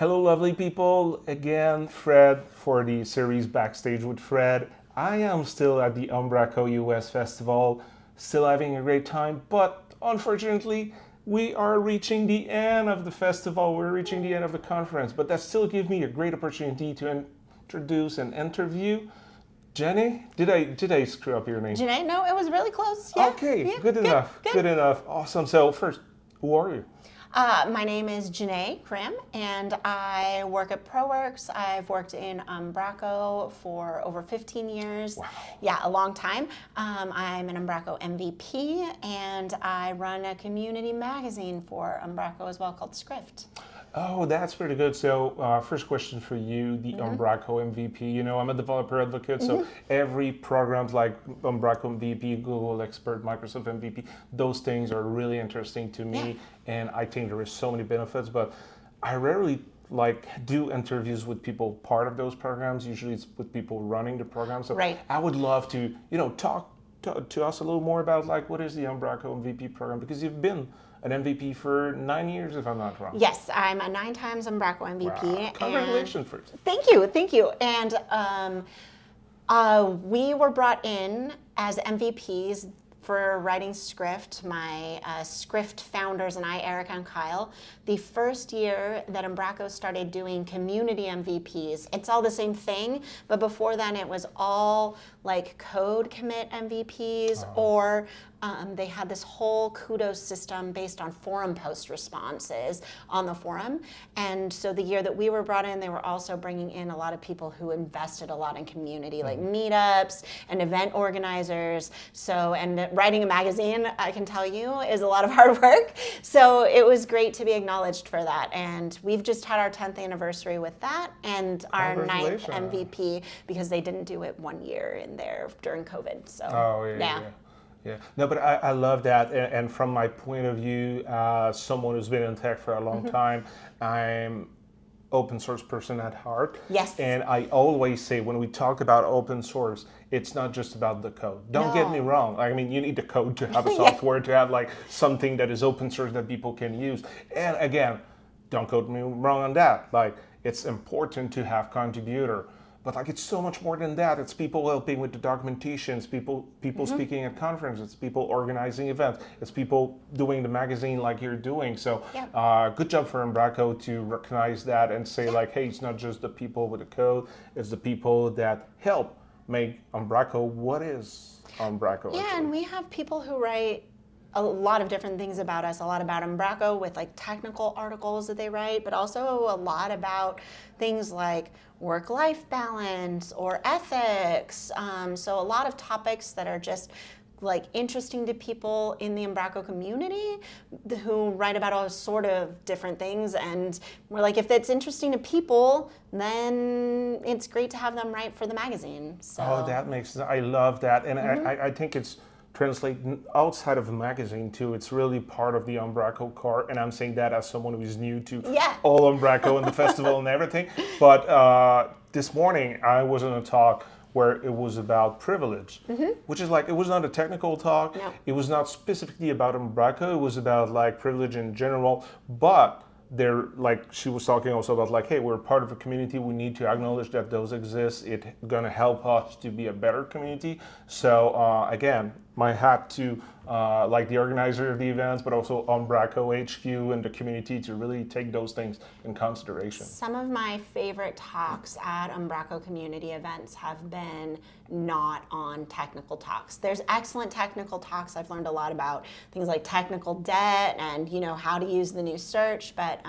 Hello, lovely people. Again, Fred for the series Backstage with Fred. I am still at the Umbraco US Festival, still having a great time, but unfortunately, we are reaching the end of the festival. We're reaching the end of the conference, but that still gives me a great opportunity to introduce and interview Janae. Did I screw up your name? Janae, no, it was really close. Yeah. Okay, yeah, good enough. Good enough. Awesome. So first, who are you? My name is Janae Cram, and I work at ProWorks. I've worked in Umbraco for over 15 years. Wow. Yeah, a long time. I'm an Umbraco MVP, and I run a community magazine for Umbraco as well called Scrift. Oh, that's pretty good. So first question for you, the Umbraco MVP. You know, I'm a developer advocate, so every programs like Umbraco MVP, Google Expert, Microsoft MVP, those things are really interesting to me, and I think there is so many benefits, but I rarely do interviews with people part of those programs. Usually it's with people running the program. So Right. I would love to, talk to us a little more about what is the Umbraco MVP program, because you've been an MVP for 9 years, if I'm not wrong. Yes, I'm a 9 times Umbraco MVP. Wow. Congratulations first. Thank you. And we were brought in as MVPs for writing Scrift. My Scrift founders and I, Erica and Kyle, the first year that Umbraco started doing community MVPs, it's all the same thing, but before then it was all like code commit MVPs, or they had this whole kudos system based on forum post responses on the forum. And so the year that we were brought in, they were also bringing in a lot of people who invested a lot in community, like meetups and event organizers. So, and writing a magazine, I can tell you, is a lot of hard work. So it was great to be acknowledged for that. And we've just had our 10th anniversary with that, and our 9th MVP, because they didn't do it 1 year in there during COVID. So Yeah, no, but I love that, and from my point of view, someone who's been in tech for a long time, I'm open source person at heart. Yes. And I always say when we talk about open source, it's not just about the code. Don't get me wrong. I mean, you need the code to have a software, to have something that is open source that people can use. And again, don't quote me wrong on that. It's important to have contributor. But it's so much more than that. It's people helping with the documentation. It's people speaking at conferences. It's people organizing events. It's people doing the magazine like you're doing. So good job for Umbraco to recognize that and say hey, it's not just the people with the code. It's the people that help make Umbraco what is Umbraco. Yeah, and we have people who write a lot of different things about us, a lot about Umbraco with technical articles that they write, but also a lot about things like work-life balance or ethics. So a lot of topics that are just interesting to people in the Umbraco community who write about all sort of different things. And we're if it's interesting to people, then it's great to have them write for the magazine. So. Oh, that makes sense. I love that. And I think it's translate outside of the magazine too. It's really part of the Umbraco core, and I'm saying that as someone who is new to all Umbraco and the festival and everything. But this morning I was in a talk where it was about privilege, which is it was not a technical talk. No. It was not specifically about Umbraco. It was about privilege in general. But they're she was talking also about hey, we're part of a community. We need to acknowledge that those exist. It's gonna help us to be a better community. So again, my hat to the organizer of the events, but also Umbraco HQ and the community to really take those things in consideration. Some of my favorite talks at Umbraco community events have been not on technical talks. There's excellent technical talks. I've learned a lot about things like technical debt and how to use the new search. But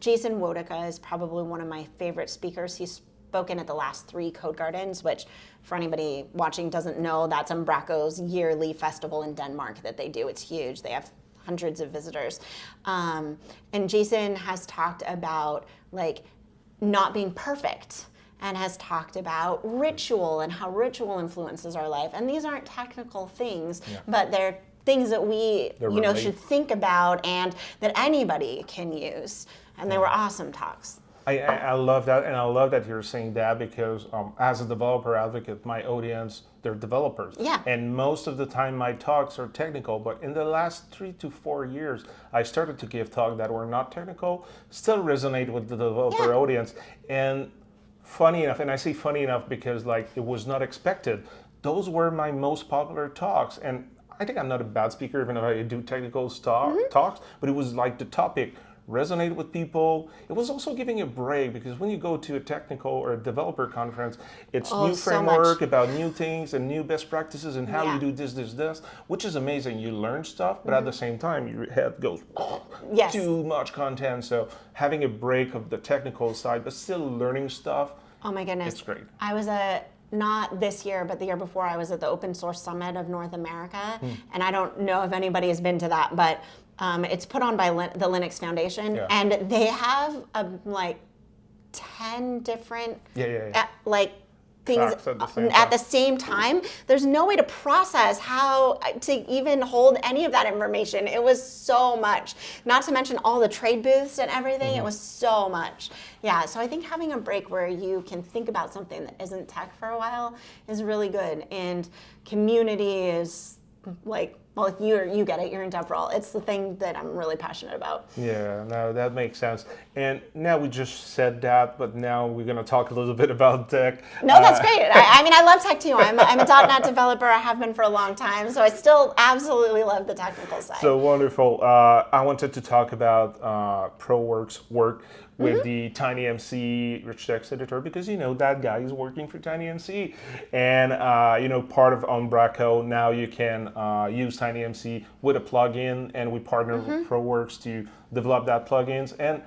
Jason Wodeka is probably one of my favorite speakers. He's spoken at the last 3 Code Gardens, which for anybody watching doesn't know, that's Umbraco's yearly festival in Denmark that they do. It's huge. They have hundreds of visitors. And Jason has talked about not being perfect, and has talked about ritual and how ritual influences our life. And these aren't technical things, but they're things that we should think about and that anybody can use. And they were awesome talks. I love that, and I love that you're saying that because as a developer advocate, my audience, they're developers. Yeah. And most of the time my talks are technical, but in the last 3 to 4 years, I started to give talks that were not technical, still resonate with the developer audience. And funny enough, and I say funny enough because like it was not expected, those were my most popular talks. And I think I'm not a bad speaker, even if I do technical talks, but it was like the topic resonate with people. It was also giving a break because when you go to a technical or a developer conference, it's new framework about new things and new best practices and how you do this, which is amazing. You learn stuff, but at the same time, your head goes, too much content. So having a break of the technical side, but still learning stuff. Oh my goodness. It's great. I was not this year, but the year before, I was at the Open Source Summit of North America. And I don't know if anybody has been to that, but it's put on by the Linux Foundation, and they have like 10 different like things at the same time. There's no way to process how to even hold any of that information. It was so much, not to mention all the trade booths and everything. It was so much. Yeah, so I think having a break where you can think about something that isn't tech for a while is really good. And community is like, well, you get it, you're in DevRel. It's the thing that I'm really passionate about. Yeah, no, that makes sense. And now we just said that, but now we're going to talk a little bit about tech. No, that's great. I mean, I love tech too. I'm a .NET developer. I have been for a long time, so I still absolutely love the technical side. So wonderful. I wanted to talk about ProWorks work with the TinyMCE rich text editor because that guy is working for TinyMCE, and part of Umbraco now you can use TinyMCE with a plugin, and we partner with ProWorks to develop that plugins. And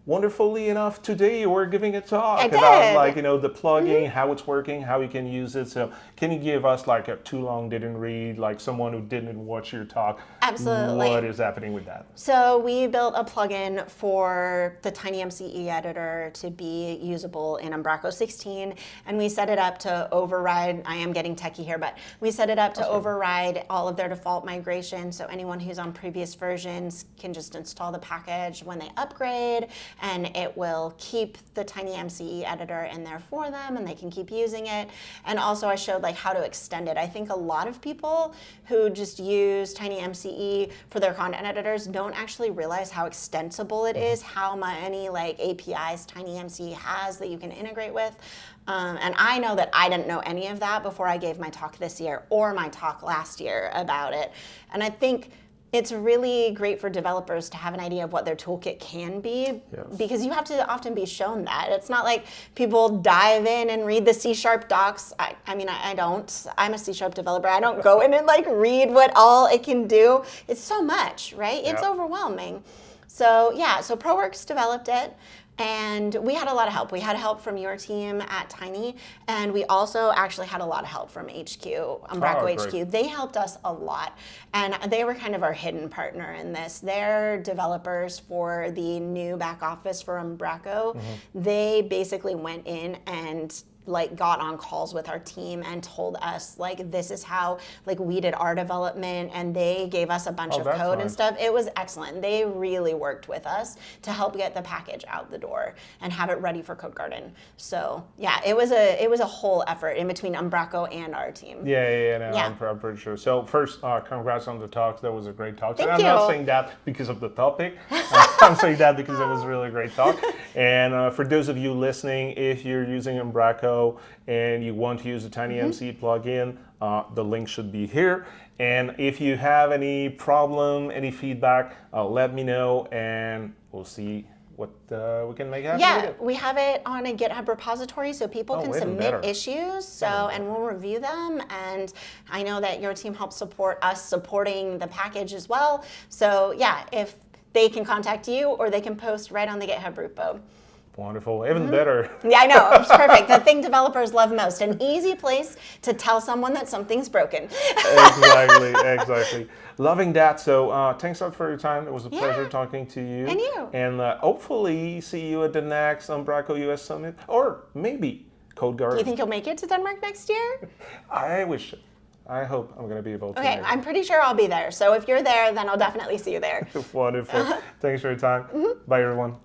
wonderfully enough, today we're giving a talk about the plugin, how it's working, how you can use it. So can you give us like a too long didn't read, like someone who didn't watch your talk? Absolutely. What is happening with that? So we built a plugin for the TinyMCE editor to be usable in Umbraco 16, and we set it up to override, I am getting techie here, but we set it up to override all of their default migration, so anyone who's on previous versions can just install the package when they upgrade, and it will keep the TinyMCE editor in there for them, and they can keep using it. And also I showed like how to extend it. I think a lot of people who just use TinyMCE for their content editors don't actually realize how extensible it is, how many like APIs TinyMCE has that you can integrate with. And I know that I didn't know any of that before I gave my talk this year or my talk last year about it. And I think it's really great for developers to have an idea of what their toolkit can be, because you have to often be shown that. It's not like people dive in and read the C# docs. I mean, I don't. I'm a C# developer. I don't go in and like read what all it can do. It's so much, right? It's overwhelming. So yeah, so ProWorks developed it. And we had a lot of help. We had help from your team at Tiny, and we also actually had a lot of help from HQ, Umbraco HQ. Great. They helped us a lot, and they were kind of our hidden partner in this. They're developers for the new back office for Umbraco. They basically went in and like got on calls with our team and told us like this is how like we did our development, and they gave us a bunch of code and stuff. It was excellent. They really worked with us to help get the package out the door and have it ready for Code Garden. So yeah, it was a whole effort in between Umbraco and our team. I'm pretty sure. So first, congrats on the talk. That was a great talk. Thank I'm you. not saying that because of the topic. I'm saying that because it was a really great talk. And for those of you listening, if you're using Umbraco and you want to use the TinyMCE plugin, the link should be here. And if you have any problem, any feedback, let me know, and we'll see what we can make happen. Yeah, we have it on a GitHub repository, so people can submit better. issues. So, and we'll review them. And I know that your team helps support us supporting the package as well. So yeah, if they can contact you, or they can post right on the GitHub repo. Wonderful, even better. Yeah, I know, it's perfect. The thing developers love most, an easy place to tell someone that something's broken. Exactly. Loving that. So thanks a lot for your time. It was a pleasure talking to you. And you. And hopefully see you at the next Umbraco US Summit, or maybe Code Garden. Do you think you'll make it to Denmark next year? I wish. I hope I'm going to be able to. Okay, I'm pretty sure I'll be there. So if you're there, then I'll definitely see you there. Wonderful. Thanks for your time. Bye, everyone.